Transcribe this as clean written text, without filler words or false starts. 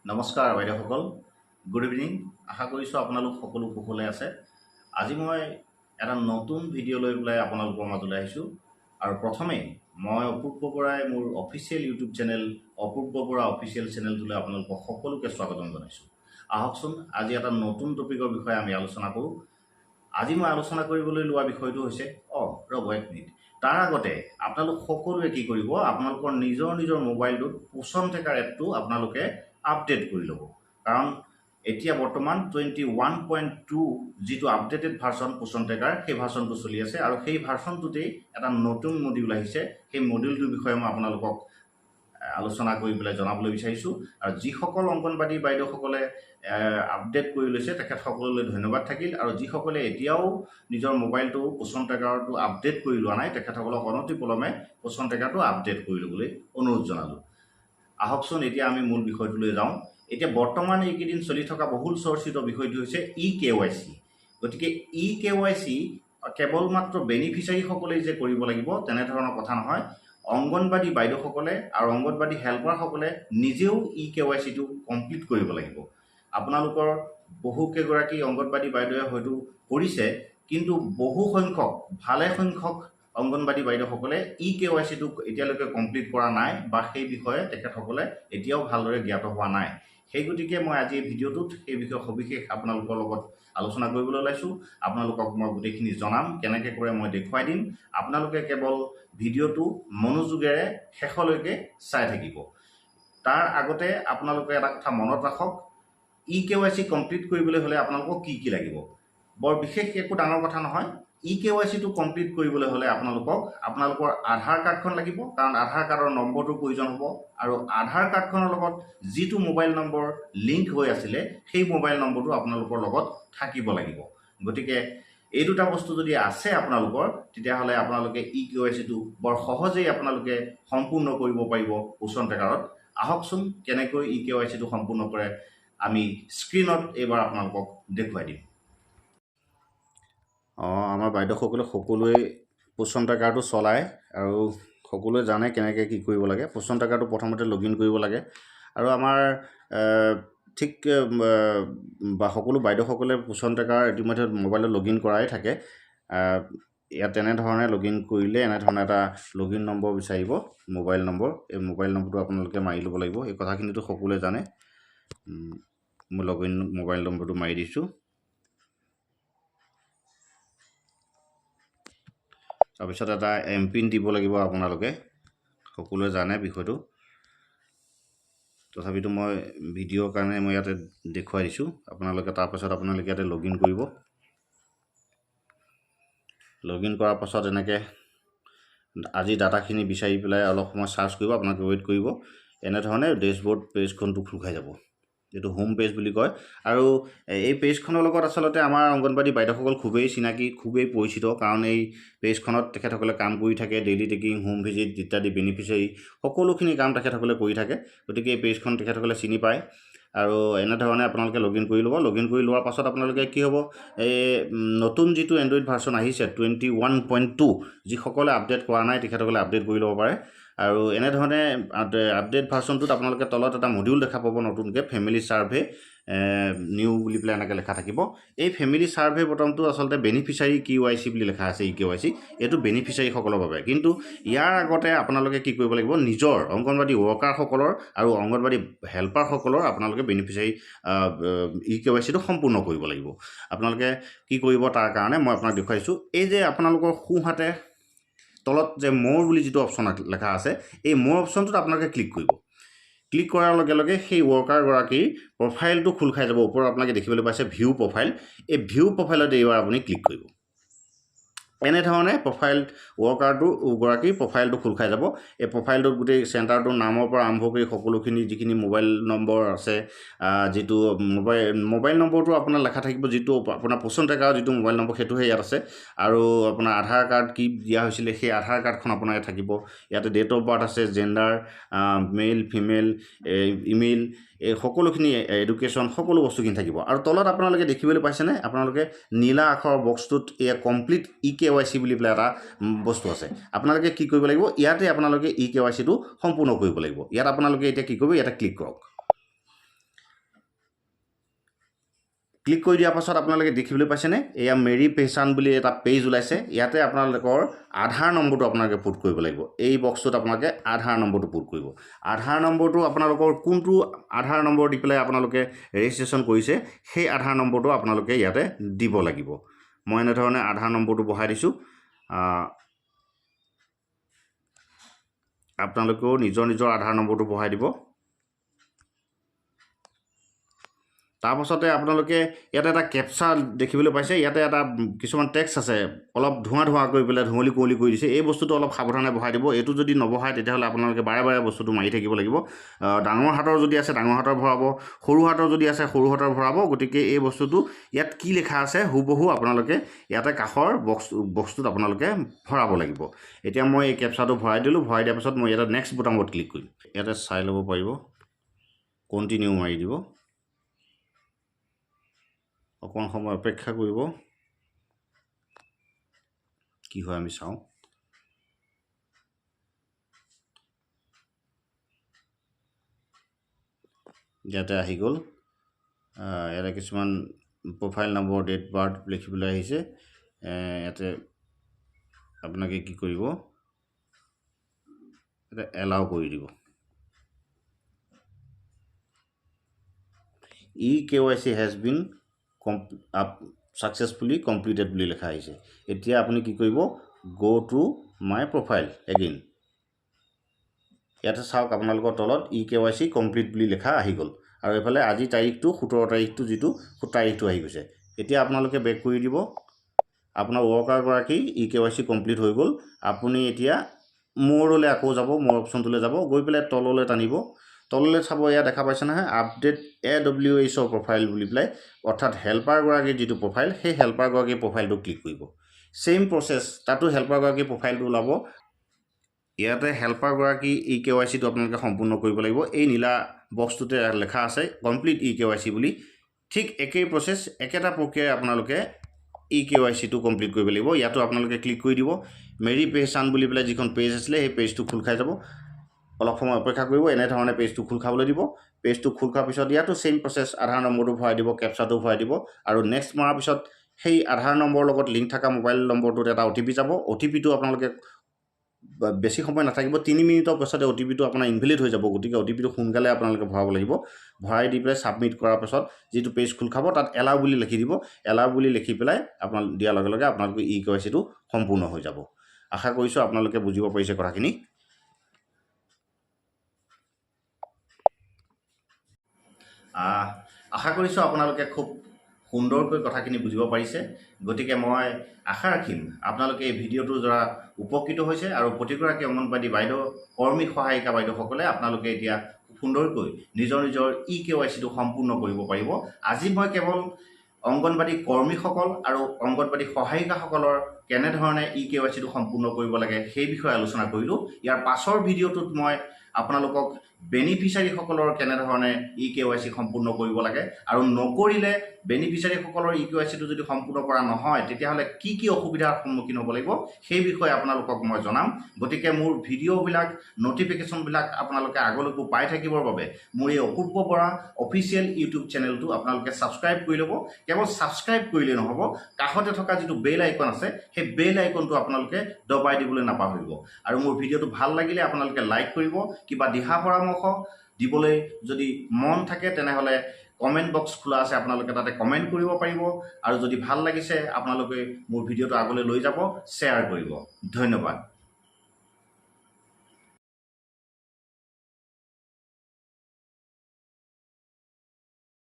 নমস্কাৰ বাইদেউসকল, good evening. আশা কৰিছোঁ আপোনালোক সকলো কুশলে আছে। আজি মই এটা নতুন ভিডিঅ' লৈ পেলাই আপোনালোকৰ মাজলৈ আহিছোঁ। আৰু প্ৰথমে মই অপূৰ্ব বৰাই মোৰ অফিচিয়েল ইউটিউব চেনেল অপূৰ্ব বৰা অফিচিয়েল চেনেলটোলৈ আপোনালোকক সকলোকে স্বাগতম জনাইছোঁ। আহকচোন আজি এটা নতুন টপিকৰ বিষয়ে আমি আলোচনা কৰোঁ। আজি মই আলোচনা কৰিবলৈ লোৱা বিষয়টো হৈছে ৰ'ব এক মিনিট। তাৰ আগতে আপোনালোক সকলোৱে কি কৰিব, আপোনালোকৰ নিজৰ মোবাইলটোত পোষণ টেকাৰ এপটো আপোনালোকে আপডেট কৰি ল'ব। কাৰণ এতিয়া বৰ্তমান 21.2 যিটো আপডেটেড ভাৰ্চন পোষণ টেকাৰ, সেই ভাৰ্চনটো চলি আছে। আৰু সেই ভাৰ্চনটোতেই এটা নতুন মডিউল আহিছে। সেই মডিউলটোৰ বিষয়ে মই আপোনালোকক আলোচনা কৰি পেলাই জনাবলৈ বিচাৰিছোঁ। আৰু যিসকল অংগনবাড়ী বাইদেউসকলে আপডেট কৰি লৈছে তেখেতসকললৈ ধন্যবাদ থাকিল। আৰু যিসকলে এতিয়াও নিজৰ মোবাইলটো পোষণ টেকাৰটো আপডেট কৰি লোৱা নাই তেখেতসকলক অনতিপলমে পোষণ টেকাৰটো আপডেট কৰি ল'বলৈ অনুৰোধ জনালোঁ। আহকচোন এতিয়া আমি মূল বিষয়টোলৈ যাওঁ। এতিয়া বৰ্তমান এইকেইদিন চলি থকা বহুল চৰ্চিত বিষয়টো হৈছে eKYC। গতিকে eKYC কেৱল মাত্ৰ বেনিফিচিয়াৰীসকলেই যে কৰিব লাগিব তেনেধৰণৰ কথা নহয়। অংগনবাড়ী বাইদেউসকলে আৰু অংগনবাড়ী হেল্পাৰসকলে নিজেও eKYCটো কমপ্লিট কৰিব লাগিব। আপোনালোকৰ বহুকেইগৰাকী অংগনবাড়ী বাইদেৱে হয়তো কৰিছে, কিন্তু বহু সংখ্যক ভালে সংখ্যক অংগনবাড়ী বাইদেউসকলে eKYCটো এতিয়ালৈকে কমপ্লিট কৰা নাই বা সেই বিষয়ে তেখেতসকলে এতিয়াও ভালদৰে জ্ঞাত হোৱা নাই। সেই গতিকে মই আজি এই ভিডিঅ'টোত সেই বিষয়ে সবিশেষ আপোনালোকৰ লগত আলোচনা কৰিবলৈ ওলাইছোঁ। আপোনালোকক মই গোটেইখিনি জনাম, কেনেকৈ কৰে মই দেখুৱাই দিম। আপোনালোকে কেৱল ভিডিঅ'টো মনোযোগেৰে শেষলৈকে চাই থাকিব। তাৰ আগতে আপোনালোকে এটা কথা মনত ৰাখক, eKYC কমপ্লিট কৰিবলৈ হ'লে আপোনালোকক কি লাগিব। বৰ বিশেষ একো ডাঙৰ কথা নহয়। eKYCটো কমপ্লিট কৰিবলৈ হ'লে আপোনালোকৰ আধাৰ কাৰ্ডখন লাগিব, কাৰণ আধাৰ কাৰ্ডৰ নম্বৰটোৰ প্ৰয়োজন হ'ব। আৰু আধাৰ কাৰ্ডখনৰ লগত যিটো মোবাইল নম্বৰ লিংক হৈ আছিলে সেই মোবাইল নম্বৰটো আপোনালোকৰ লগত থাকিব লাগিব। গতিকে এই দুটা বস্তু যদি আছে আপোনালোকৰ, তেতিয়াহ'লে আপোনালোকে eKYCটো বৰ সহজেই আপোনালোকে সম্পূৰ্ণ কৰিব পাৰিব পোষণ টেকাৰত। আহকচোন কেনেকৈ eKYCটো সম্পূৰ্ণ কৰে আমি স্ক্ৰীণত এইবাৰ আপোনালোকক দেখুৱাই দিম। আমাৰ বাইদেউসকলে সকলোৱে পোষণ টেকাৰটো চলায় আৰু সকলোৱে জানে কেনেকৈ কি কৰিব লাগে। পোষণ টেকাৰটো প্ৰথমতে লগ ইন কৰিব লাগে। আৰু আমাৰ ঠিক বা সকলো বাইদেউসকলে পোষণ টেকাৰ ইতিমধ্যে মোবাইলত লগ ইন কৰাই থাকে। ইয়াত তেনেধৰণে লগ ইন কৰিলে এনেধৰণে এটা লগ ইন নম্বৰ বিচাৰিব, মোবাইল নম্বৰ। এই মোবাইল নম্বৰটো আপোনালোকে মাৰি ল'ব লাগিব। এই কথাখিনিতো সকলোৱে জানে। মই লগ ইন মোবাইল নম্বৰটো মাৰি দিছোঁ। তাৰপিছত এটা এমপিন দিব লাগিব আপোনালোকে, সকলোৱে জানে বিষয়টো। তথাপিতো মই ভিডিঅ'ৰ কাৰণে মই ইয়াতে দেখুৱাই দিছোঁ আপোনালোকে। তাৰপাছত আপোনালোকে ইয়াতে লগ ইন কৰিব। লগ ইন কৰাৰ পাছত এনেকৈ আজি ডাটাখিনি বিচাৰি পেলাই অলপ সময় চাৰ্চ কৰিব, আপোনালোকে ৱেইট কৰিব। এনেধৰণে ডেছবৰ্ড পেজখনটো খোল খাই যাব। এইটো হোম পেজ বুলি কয়। আৰু এই পেজখনৰ লগত আচলতে আমাৰ অংগনবাড়ী বাইদেউসকল খুবেই চিনাকি, খুবেই পৰিচিত। কাৰণ এই পেজখনত তেখেতসকলে কাম কৰি থাকে। ডেইলি টেকিং, হোম ভিজিট ইত্যাদি বেনিফিচিয়াৰী সকলোখিনি কাম তেখেতসকলে কৰি থাকে। গতিকে এই পেজখন তেখেতসকলে চিনি পায়। আৰু এনেধৰণে আপোনালোকে লগ ইন কৰি ল'ব। লগ ইন কৰি লোৱাৰ পাছত আপোনালোকে কি হ'ব, এই নতুন যিটো এণ্ড্ৰইড ভাৰ্চন আহিছে 21.2, যিসকলে আপডেট কৰা নাই তেখেতসকলে আপডেট কৰি ল'ব পাৰে। আৰু এনেধৰণে আপডেট ভাৰ্চনটোত আপোনালোকে তলত এটা মডিউল দেখা পাব নতুনকৈ, ফেমিলি ছাৰ্ভে নিউ বুলি পেলাই এনেকৈ লেখা থাকিব। এই ফেমিলি ছাৰ্ভে বটনটো আচলতে বেনিফিচিয়াৰী KYC বুলি লেখা আছে। eKYC এইটো বেনিফিচিয়াৰীসকলৰ বাবে। কিন্তু ইয়াৰ আগতে আপোনালোকে কি কৰিব লাগিব, নিজৰ অংগনবাড়ী ৱৰ্কাৰসকলৰ আৰু অংগনবাড়ী হেল্পাৰসকলৰ আপোনালোকে বেনিফিচিয়াৰী eKYCটো সম্পূৰ্ণ কৰিব লাগিব। আপোনালোকে কি কৰিব তাৰ কাৰণে মই আপোনাক দেখুৱাইছোঁ। এই যে আপোনালোকৰ সোঁহাতে তলত যে মোৰ বুলি যিটো অপশ্যন লেখা আছে, এই মোৰ অপশ্যনটোত আপোনালোকে ক্লিক কৰিব। ক্লিক কৰাৰ লগে লগে সেই ৱৰ্কাৰগৰাকীৰ প্ৰফাইলটো খোল খাই যাব। ওপৰত আপোনালোকে দেখিবলৈ পাইছে ভিউ প্ৰফাইল। এই ভিউ প্ৰফাইলত এইবাৰ আপুনি ক্লিক কৰিব। এনেধৰণে প্ৰফাইল গৰাকীৰ প্ৰফাইলটো খোল খাই যাব। এই প্ৰফাইলটোত গোটেই চেণ্টাৰটোৰ নামৰ পৰা আৰম্ভ কৰি সকলোখিনি যিখিনি মোবাইল নম্বৰ আছে, যিটো মোবাইল নম্বৰটো আপোনাৰ লেখা থাকিব, যিটো আপোনাৰ পোষণ টেকাৰ যিটো মোবাইল নম্বৰ সেইটোহে ইয়াত আছে। আৰু আপোনাৰ আধাৰ কাৰ্ড কি দিয়া হৈছিলে সেই আধাৰ কাৰ্ডখন আপোনাৰ ইয়াত থাকিব। ইয়াতে ডেট অফ বাৰ্থ আছে, জেণ্ডাৰ, মেল ফিমেল, ইমেইল, এই সকলোখিনি এডুকেশ্যন সকলো বস্তুখিনি থাকিব। আৰু তলত আপোনালোকে দেখিবলৈ পাইছেনে, আপোনালোকে নীলা আখৰ বক্সটোত এয়া কমপ্লিট eKYC বুলি পেলাই এটা বস্তু আছে। আপোনালোকে কি কৰিব লাগিব, ইয়াতে আপোনালোকে eKYCটো সম্পূৰ্ণ কৰিব লাগিব। ইয়াত আপোনালোকে এতিয়া কি কৰিব, ইয়াতে ক্লিক কৰক। ক্লিক কৰি দিয়াৰ পাছত আপোনালোকে দেখিবলৈ পাইছেনে এয়া মেৰী পেহচান বুলি এটা পেজ ওলাইছে ইয়াতে আপোনালোকৰ আধাৰ নম্বৰটো আপোনালোকে পুট কৰিব লাগিব এই বক্সটোত আপোনালোকে আধাৰ নম্বৰটো পুট কৰিব আধাৰ নম্বৰটো আপোনালোকৰ কোনটো আধাৰ নম্বৰ দি পেলাই আপোনালোকে ৰেজিষ্ট্ৰেশ্যন কৰিছে সেই আধাৰ নম্বৰটো আপোনালোকে ইয়াতে দিব লাগিব মই এনেধৰণে আধাৰ নম্বৰটো বহাই দিছোঁ আপোনালোকেও নিজৰ আধাৰ নম্বৰটো বহাই দিব তাৰপাছতে আপোনালোকে ইয়াতে এটা কেপচা দেখিবলৈ পাইছে ইয়াতে এটা কিছুমান টেক্সট আছে অলপ ধোঁৱা কৰি পেলাই ধুঁৱলি কুঁৱলি কৰি দিছে এই বস্তুটো অলপ সাৱধানে বহাই দিব এইটো যদি নবহায় তেতিয়াহ'লে আপোনালোকে বাৰে বস্তুটো মাৰি থাকিব লাগিব ডাঙৰ হাতৰ যদি আছে ডাঙৰ হাতৰ ভৰাব সৰু হাতৰ যদি আছে সৰু হাতৰ ভৰাব গতিকে এই বস্তুটো ইয়াত কি লিখা আছে হুবহু আপোনালোকে ইয়াতে কাষৰ বক্সটোত আপোনালোকে ভৰাব লাগিব এতিয়া মই এই কেপচাটো ভৰাই দিলোঁ ভৰাই দিয়াৰ পাছত মই ইয়াতে নেক্সট বুটামত ক্লিক কৰিম ইয়াতে চাই ল'ব পাৰিব কণ্টিনিউ মাৰি দিব অকণ সময় অপেক্ষা কৰিব কি হয় আমি চাওঁ ইয়াতে আহি গ'ল ইয়াতে কিছুমান প্ৰফাইল নম্বৰ ডেট বাৰ্থ লিখিবলৈ আহিছে ইয়াতে আপোনালোকে কি কৰিব এটা এলাউ কৰি দিব eKYC has been successfully completed বুলি লেখা আহিছে এতিয়া আপুনি কি কৰিব go to my profile again ইয়াতে চাওক আপোনালোকৰ তলত eKYC complete বুলি লেখা আহি গ'ল আৰু এফালে আজি তাৰিখটো 17 তাৰিখটো যিটো তাৰিখটো আহি গৈছে এতিয়া আপোনালোকে বেক কৰি দিব আপোনাৰ ৱৰ্কাৰ গৰাকী eKYC complete হৈ গ'ল আপুনি এতিয়া মোৰলৈ আকৌ যাব মোৰ অপশ্যনটোলৈ যাব গৈ পেলাই তললৈ টানিব তললৈ চাব এয়া দেখা পাইছে নহয় আপডেট AWS প্ৰফাইল বুলি পেলাই অৰ্থাৎ হেল্পাৰ গৰাকীৰ যিটো প্ৰফাইল সেই হেল্পাৰ গৰাকীৰ প্ৰফাইলটো ক্লিক কৰিব সেম প্ৰসেছ তাতো হেল্পাৰ গৰাকীৰ প্ৰফাইলটো ওলাব ইয়াতে হেল্পাৰ গৰাকী eKYCটো আপোনালোকে সম্পূৰ্ণ কৰিব লাগিব এই নীলা বক্সটোতে লেখা আছে কমপ্লিট eKYC বুলি ঠিক একেই প্ৰসেছ একেটা প্ৰক্ৰিয়াৰে আপোনালোকে eKYCটো কমপ্লিট কৰিব লাগিব ইয়াতো আপোনালোকে ক্লিক কৰি দিব মেৰী পেহচান বুলি পেলাই যিখন পেজ আছিলে সেই পেজটো খোল খাই যাব অলপ সময় অপেক্ষা কৰিব এনেধৰণে পেজটো খোল খাবলৈ দিব পেজটো খোল খোৱাৰ পিছত ইয়াতো সেম প্ৰসেছ আধাৰ নম্বৰটো ভৰাই দিব কেপচাটো ভৰাই দিব আৰু নেক্সট মাৰাৰ পিছত সেই আধাৰ নম্বৰৰ লগত লিংক থকা মোবাইল নম্বৰটোত এটা OTP যাব OTPটো আপোনালোকে বেছি সময় নাথাকিব 3 মিনিটৰ পিছতে OTPটো আপোনাৰ ইনভেলিড হৈ যাব গতিকে OTPটো সোনকালে আপোনালোকে ভৰাব লাগিব ভৰাই দি পেলাই সাবমিট কৰাৰ পিছত যিটো পেজ খোল খাব তাত এলাউ বুলি লিখি দিব এলাউ বুলি লিখি পেলাই আপোনাক দিয়াৰ লগে লগে আপোনালোকৰ eKYCটো সম্পূৰ্ণ হৈ যাব আশা কৰিছোঁ আপোনালোকে বুজিব পাৰিছে কথাখিনি আশা কৰিছোঁ আপোনালোকে খুব সুন্দৰকৈ কথাখিনি বুজিব পাৰিছে গতিকে মই আশা ৰাখিম আপোনালোকে এই ভিডিঅ'টোৰ দ্বাৰা উপকৃত হৈছে আৰু প্ৰতিগৰাকী অংগনবাদী বাইদেউ কৰ্মী সহায়িকা বাইদেউসকলে আপোনালোকে এতিয়া সুন্দৰকৈ নিজৰ eKYCটো সম্পূৰ্ণ কৰিব পাৰিব আজি মই কেৱল অংগনবাদী কৰ্মীসকল আৰু অংগনবাদী সহায়িকাসকলৰ কেনেধৰণে eKYCটো সম্পূৰ্ণ কৰিব লাগে সেই বিষয়ে আলোচনা কৰিলোঁ ইয়াৰ পাছৰ ভিডিঅ'টোত মই আপোনালোকক বেনিফিচিয়াৰীসকলৰ কেনেধৰণে eKYC সম্পূৰ্ণ কৰিব লাগে আৰু নকৰিলে বেনিফিচিয়াৰীসকলৰ eKYCটো যদি সম্পূৰ্ণ কৰা নহয় তেতিয়াহ'লে কি অসুবিধাৰ সন্মুখীন হ'ব লাগিব সেই বিষয়ে আপোনালোকক মই জনাম গতিকে মোৰ ভিডিঅ'বিলাক নটিফিকেশ্যনবিলাক আপোনালোকে আগলৈকো পাই থাকিবৰ বাবে মোৰ এই অপূৰ্ব বৰা অফিচিয়েল ইউটিউব চেনেলটো আপোনালোকে ছাবস্ক্ৰাইব কৰি ল'ব কেৱল ছাবস্ক্ৰাইব কৰিলেই নহ'ব কাষতে থকা যিটো বেল আইকন আছে সেই বেল আইকনটো আপোনালোকে দবাই দিবলৈ নাপাহৰিব আৰু মোৰ ভিডিঅ'টো ভাল লাগিলে আপোনালোকে লাইক কৰিব কিবা দিহা পৰামৰ্শ দিবলৈ যদি মন থাকে তেনেহ'লে কমেণ্ট বক্স খোলা আছে আপোনালোকে তাতে কমেণ্ট কৰিব পাৰিব আৰু যদি ভাল লাগিছে আপোনালোকে মোৰ ভিডিঅ'টো আগলৈ লৈ যাব শ্বেয়াৰ কৰিব ধন্যবাদ